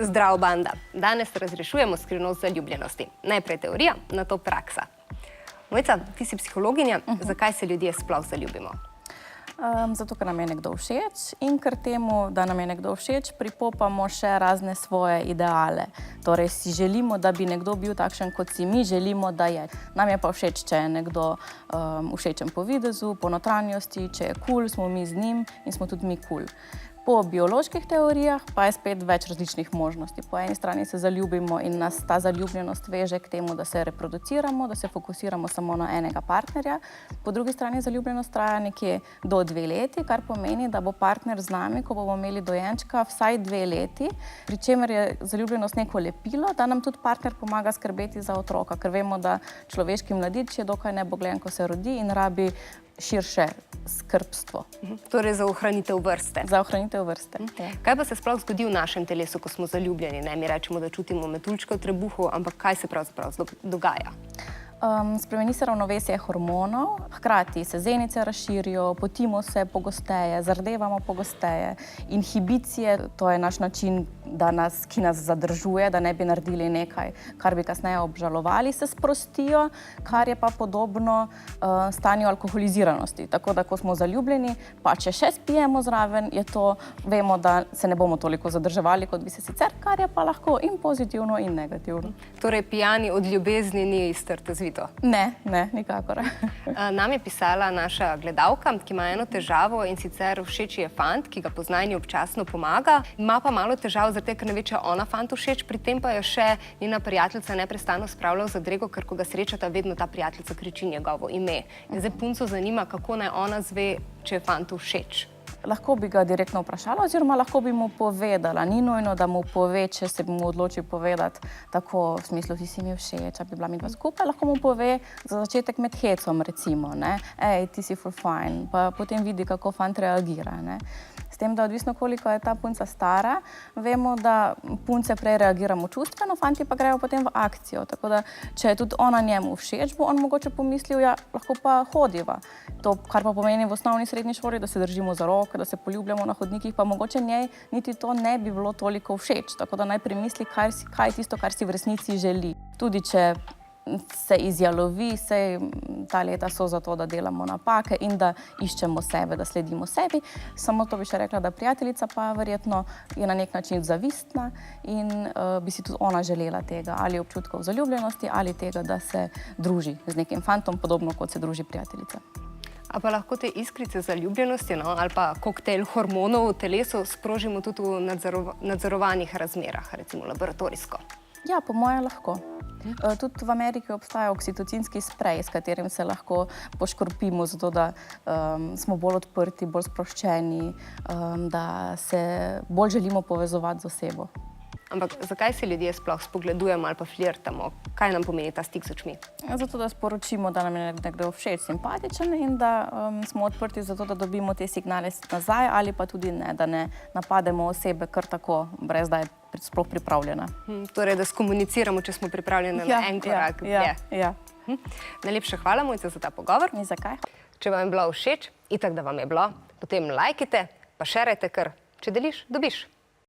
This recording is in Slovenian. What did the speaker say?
Zdravo, banda! Danes razrešujemo skrivnost zaljubljenosti. Najprej teorija, nato praksa. Mojca, ti si psihologinja, zakaj se ljudje sploh zaljubimo? Zato, ker nam je nekdo všeč in ker temu, da nam je nekdo všeč, pripopamo še razne svoje ideale. Torej si želimo, da bi nekdo bil takšen, kot si mi želimo, da je. Nam je pa všeč, če je nekdo všečen po videzu, po notranjosti, če je cool, smo mi z njim in smo tudi mi cool. Po bioloških teorijah pa je spet več različnih možnosti. Po eni strani se zaljubimo in nas ta zaljubljenost veže k temu, da se reproduciramo, da se fokusiramo samo na enega partnerja. Po drugi strani zaljubljenost traja nekje do 2 leti, kar pomeni, da bo partner z nami, ko bomo imeli dojenčka, vsaj 2 leti, pri čemer je zaljubljenost neko lepilo, da nam tudi partner pomaga skrbeti za otroka, ker vemo, da človeški mladič je dokaj nebogljen, ko se rodi in rabi širše skrbstvo. Torej za ohranitev vrste. Za ohranitev vrste. Kaj pa se sploh zgodi v našem telesu, ko smo zaljubljeni? Mi rečemo, da čutimo metuljčke v trebuhu, ampak kaj se pravzaprav dogaja? Spremeni se ravnovesje hormonov, hkrati se zenice razširijo, potimo se pogosteje, zardevamo pogosteje. Inhibicije, to je naš način, ki nas zadržuje, da ne bi naredili nekaj, kar bi kasneje obžalovali, se sprostijo, kar je pa podobno stanju alkoholiziranosti. Tako da, ko smo zaljubljeni, pa če še spijemo zraven, je to, vemo, da se ne bomo toliko zadrževali, kot bi se sicer, kar je pa lahko in pozitivno in negativno. Torej, pijani od ljubezni ni iztrte zvito? Ne, nikakor. Nam je pisala naša gledalka, ki ima eno težavo in sicer všeč je fant, ki ga pozna in ji občasno pomaga. Ima pa malo težav, zato ker ne ve, če ona fantu všeč, pri tem pa jo še njena prijateljica neprestano spravlja v zadrego, ker ko ga srečata, vedno ta prijateljica kriči njegovo ime. In zdaj punco zanima, kako naj ona zve, če je fantu všeč. Lahko bi ga direktno vprašala oziroma lahko bi mu povedala. Ni nujno, da mu pove, če se mu odloči povedati tako v smislu, ti si mi všeč, a bi bila midva skupaj. Lahko mu pove za začetek med hecom, recimo, ne. Ej, ti si ful fajn, pa potem vidi, kako fant reagira, ne. S tem, da odvisno, koliko je ta punca stara, vemo, da punce prej reagiramo čustveno, fanti pa grejo potem v akcijo. Tako da, če je tudi ona njemu všeč, bo on mogoče pomislil, ja, lahko pa hodiva. To, kar pa pomeni v osnovni srednji šoli, da se držimo za roke, da se poljubljamo na hodnikih, pa mogoče njej niti to ne bi bilo toliko všeč. Tako da naj premisli, kaj je tisto, kar si v resnici želi. Tudi če se izjalovi, sej ta leta so za to, da delamo napake in da iščemo sebe, da sledimo sebi. Samo to bi še rekla, da prijateljica pa verjetno je na nek način zavistna in bi si tudi ona želela tega, ali občutkov zaljubljenosti, ali tega, da se druži z nekim fantom, podobno kot se druži prijateljica. A pa lahko te iskrice zaljubljenosti, ali pa koktejl hormonov v telesu sprožimo tudi v nadzorovanih razmerah, recimo laboratorijsko? Ja, po moje lahko. Tudi v Ameriki obstaja oksitocinski sprej, s katerim se lahko poškropimo, zato da smo bolj odprti, bolj sproščeni, da se bolj želimo povezovati z osebo. Ampak zakaj se ljudje sploh spogledujemo ali pa flirtamo? Kaj nam pomeni ta stik z očmi? Zato, da sporočimo, da nam je nekdo všeč, simpatičen in da smo odprti zato, da dobimo te signale nazaj ali pa tudi ne, da ne napademo osebe kar tako, brez da je sploh pripravljena. Torej, da skomuniciramo, če smo pripravljeni na en korak. Ja. Najlepša hvala, Mojca, za ta pogovor. Ni zakaj. Če vam je bilo všeč, itak da vam je bilo, potem lajkite, pa šerajte, ker če deliš, dobiš.